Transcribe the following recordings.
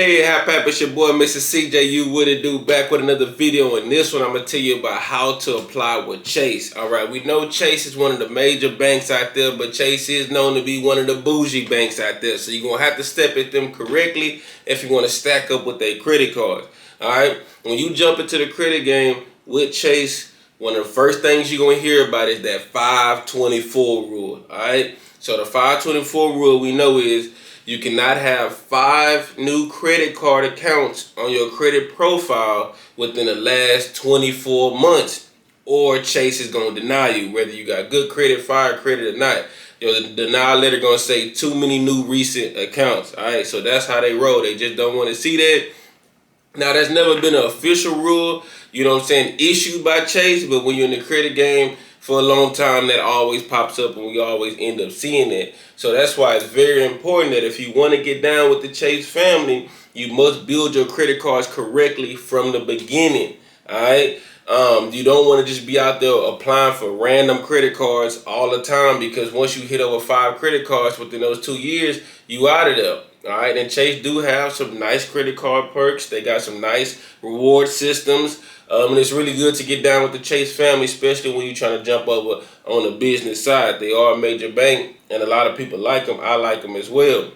Hey, it's your boy Mr. CJ. What it do? Back with another video. In this one, I'm gonna tell you about how to apply with Chase. All right, we know Chase is one of the major banks out there, but Chase is known to be one of the bougie banks out there. So you're gonna have to step at them correctly if you want to stack up with their credit cards. All right, when you jump into the credit game with Chase, one of the first things you're gonna hear about is that 524 rule. All right, so the 524 rule we know is you cannot have 5 new credit card accounts on your credit profile within the last 24 months, or Chase is going to deny you, whether you got good credit, fire credit, or not. The denial letter going to say too many new recent accounts. All right, so that's how they roll. They just don't want to see that. Now, that's never been an official rule, you know what I'm saying, issued by Chase, but when you're in the credit game for a long time, that always pops up and we always end up seeing it. So that's why it's very important that if you want to get down with the Chase family, you must build your credit cards correctly from the beginning, all right? You don't want to just be out there applying for random credit cards all the time, because once you hit over 5 credit cards within those 2 years, you out of there. All right, and Chase do have some nice credit card perks. They got some nice reward systems. And it's really good to get down with the Chase family, especially when you're trying to jump over on the business side. They are a major bank, and a lot of people like them. I like them as well.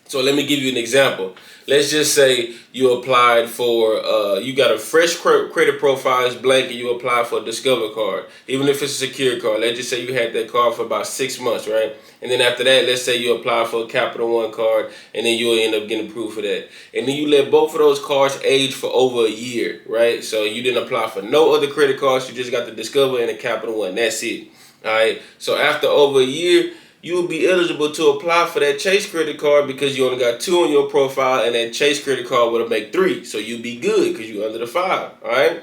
So let me give you an example. Let's just say you applied for, you got a fresh credit profile is blank, and you apply for a Discover card, even if it's a secured card. Let's just say you had that card for about 6 months, right? And then after that, let's say you apply for a Capital One card, and then you'll end up getting approved for that. And then you let both of those cards age for over a year, right? So you didn't apply for no other credit cards. You just got the Discover and the Capital One. That's it, all right? So after over a year, you will be eligible to apply for that Chase credit card because you only got 2 on your profile, and that Chase credit card would make 3. So you'll be good because you're under the 5, all right?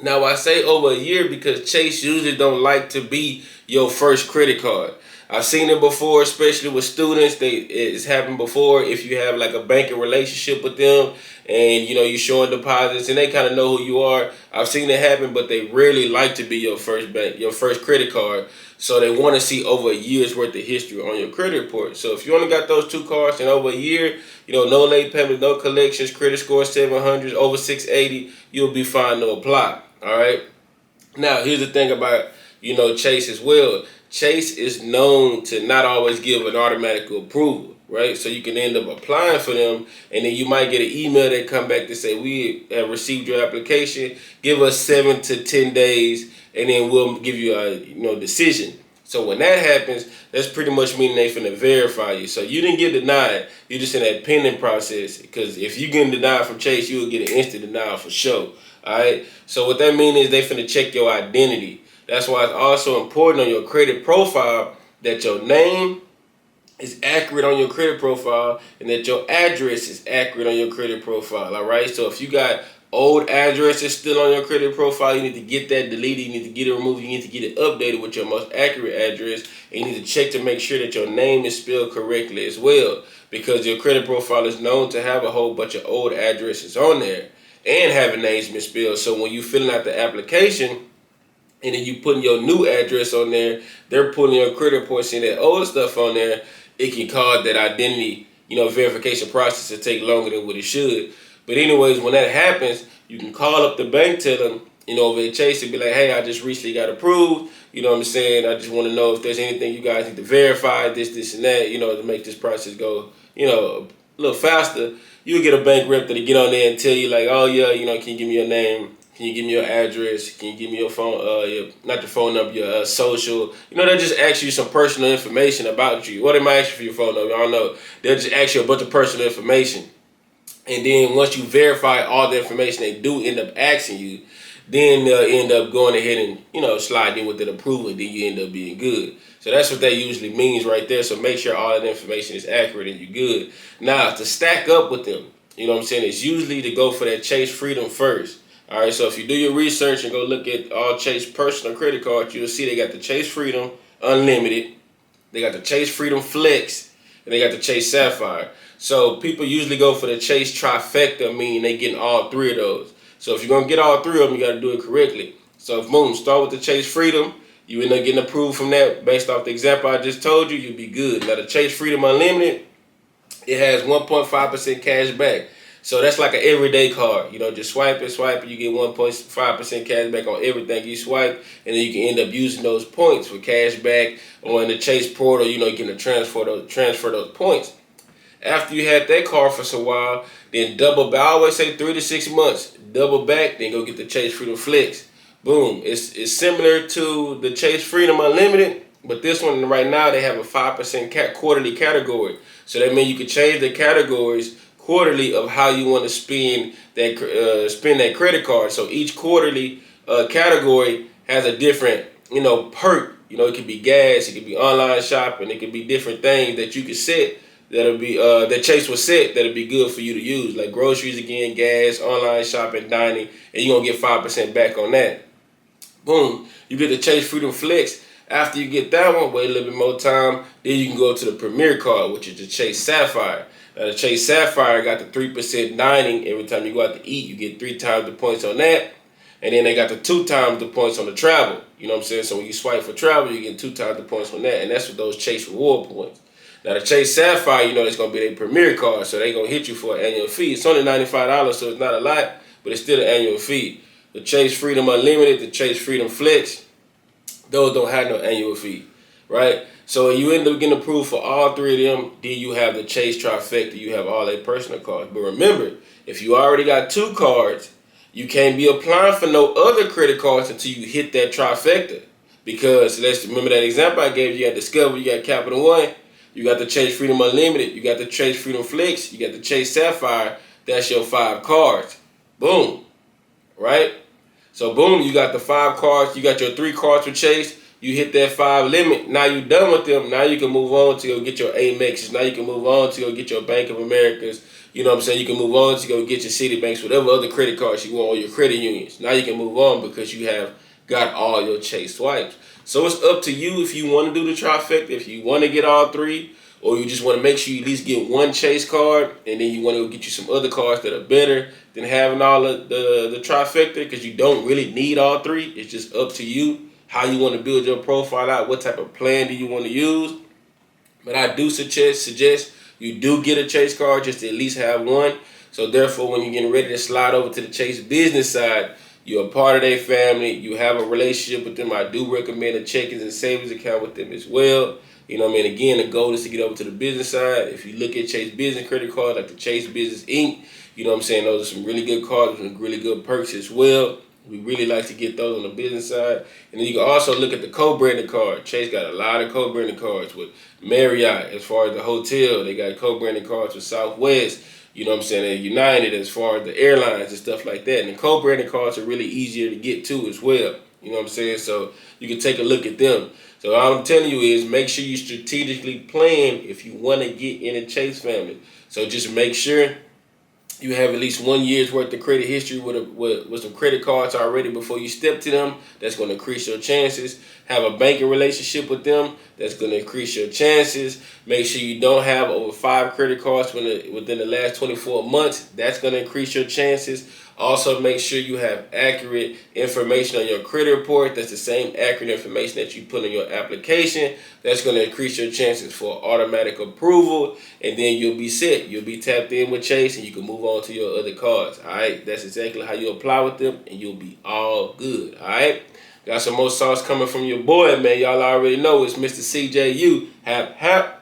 Now, I say over a year because Chase usually don't like to be your first credit card. I've seen it before, especially with students. It's happened before if you have like a banking relationship with them and, you know, you're showing deposits and they kind of know who you are. I've seen it happen, but they really like to be your first bank, your first credit card. So they want to see over a year's worth of history on your credit report. So if you only got those 2 cards and over a year, you know, no late payments, no collections, credit score 700, over 680, you'll be fine to apply. All right. Now, here's the thing about, you know, Chase as well. Chase is known to not always give an automatic approval, right? So you can end up applying for them, and then you might get an email that come back to say, we have received your application. Give us 7 to 10 days, and then we'll give you a decision. So when that happens, that's pretty much meaning they finna verify you. So you didn't get denied. You're just in that pending process, because if you get denied from Chase, you'll get an instant denial for sure. All right? So what that means is they finna check your identity. That's why it's also important on your credit profile that your name is accurate on your credit profile and that your address is accurate on your credit profile, all right? So if you got old addresses still on your credit profile, you need to get that deleted, you need to get it removed, you need to get it updated with your most accurate address, and you need to check to make sure that your name is spelled correctly as well, because your credit profile is known to have a whole bunch of old addresses on there and having names misspelled. So when you filling out the application, and then you putting your new address on there, they're pulling your credit report, seeing that old stuff on there, it can cause that identity, verification process to take longer than what it should. But anyways, when that happens, you can call up the bank, tell them, over at Chase, and be like, hey, I just recently got approved. You know what I'm saying? I just want to know if there's anything you guys need to verify, this, and that, to make this process go, a little faster. You'll get a bank rep that'll get on there and tell you like, oh yeah, can you give me your name? Can you give me your address? Can you give me your phone, not your phone number, your social? They'll just ask you some personal information about you. Well, they might ask you for your phone number, I don't know. They'll just ask you a bunch of personal information. And then once you verify all the information they do end up asking you, then they'll end up going ahead and, slide in with an approval, and then you end up being good. So that's what that usually means right there. So make sure all that information is accurate and you're good. Now, to stack up with them, it's usually to go for that Chase Freedom first. All right, so if you do your research and go look at all Chase personal credit cards, you'll see they got the Chase Freedom Unlimited, they got the Chase Freedom Flex, and they got the Chase Sapphire. So people usually go for the Chase Trifecta, meaning they getting all 3 of those. So if you're going to get all 3 of them, you got to do it correctly. So if boom, start with the Chase Freedom, you end up getting approved from that based off the example I just told you, you'll be good. Now the Chase Freedom Unlimited, it has 1.5% cash back. So that's like an everyday card. You know, just swipe it, you get 1.5% cash back on everything you swipe, and then you can end up using those points for cash back, or in the Chase portal, you know, you can transfer those points. After you had that card for a while, then double back. I always say 3 to 6 months. Double back, then go get the Chase Freedom Flex. Boom. It's similar to the Chase Freedom Unlimited, but this one right now they have a 5% quarterly category. So that means you can change the categories quarterly of how you want to spend that credit card. So each quarterly category has a different, you know, perk. You know, it could be gas, it could be online shopping, it could be different things that you can set that'll be that Chase will set that'll be good for you to use, like groceries again, gas, online shopping, dining, and you're gonna get 5% back on that. Boom, you get the Chase Freedom Flex. After you get that one, wait a little bit more time, then you can go to the Premier card, which is the Chase Sapphire. Now the Chase Sapphire got the 3% dining. Every time you go out to eat, you get 3 times the points on that. And then they got the 2 times the points on the travel. You know what I'm saying? So when you swipe for travel, you get 2 times the points on that. And that's with those Chase reward points. Now the Chase Sapphire, you know, it's gonna be their Premier card, so they're gonna hit you for an annual fee. It's only $95, so it's not a lot, but it's still an annual fee. The Chase Freedom Unlimited, the Chase Freedom Flex, those don't have no annual fee, right? So you end up getting approved for all 3 of them. Then you have the Chase Trifecta. You have all their personal cards. But remember, if you already got 2 cards, you can't be applying for no other credit cards until you hit that trifecta. Because let's remember that example I gave you. You got Discover, you got Capital One, you got the Chase Freedom Unlimited, you got the Chase Freedom Flex, you got the Chase Sapphire. That's your 5 cards. Boom. Right? So boom, you got the 5 cards, you got your 3 cards for Chase, you hit that 5 limit, now you're done with them, now you can move on to go get your Amexes, now you can move on to go get your Bank of Americas, you know what I'm saying, you can move on to go get your Citibanks, whatever other credit cards you want, or your credit unions. Now you can move on because you have got all your Chase swipes. So it's up to you if you want to do the trifecta, if you want to get all 3, or you just want to make sure you at least get 1 Chase card, and then you want to go get you some other cards that are better than having all of the trifecta, because you don't really need all 3. It's just up to you how you want to build your profile out, what type of plan do you want to use. But I do suggest you do get a Chase card, just to at least have 1. So therefore, when you're getting ready to slide over to the Chase business side, you're a part of their family, you have a relationship with them. I do recommend a checking and savings account with them as well. You know what I mean? Again, the goal is to get over to the business side. If you look at Chase Business credit cards, like the Chase Business Inc., you know what I'm saying? Those are some really good cards with really good perks as well. We really like to get those on the business side. And then you can also look at the co-branded card. Chase got a lot of co-branded cards with Marriott as far as the hotel. They got co-branded cards with Southwest. You know what I'm saying? And United as far as the airlines and stuff like that. And the co-branded cards are really easier to get to as well. You know what I'm saying? So you can take a look at them. So all I'm telling you is make sure you strategically plan if you want to get in a Chase family. So just make sure you have at least 1 year's worth of credit history with some credit cards already before you step to them. That's going to increase your chances. Have a banking relationship with them. That's going to increase your chances. Make sure you don't have over 5 credit cards within the last 24 months. That's going to increase your chances. Also, make sure you have accurate information on your credit report. That's the same accurate information that you put in your application. That's going to increase your chances for automatic approval, and then you'll be set. You'll be tapped in with Chase, and you can move on to your other cards. All right, that's exactly how you apply with them, and you'll be all good. All right, got some more sauce coming from your boy, man. Y'all already know it's Mr. CJU. Hap, hap.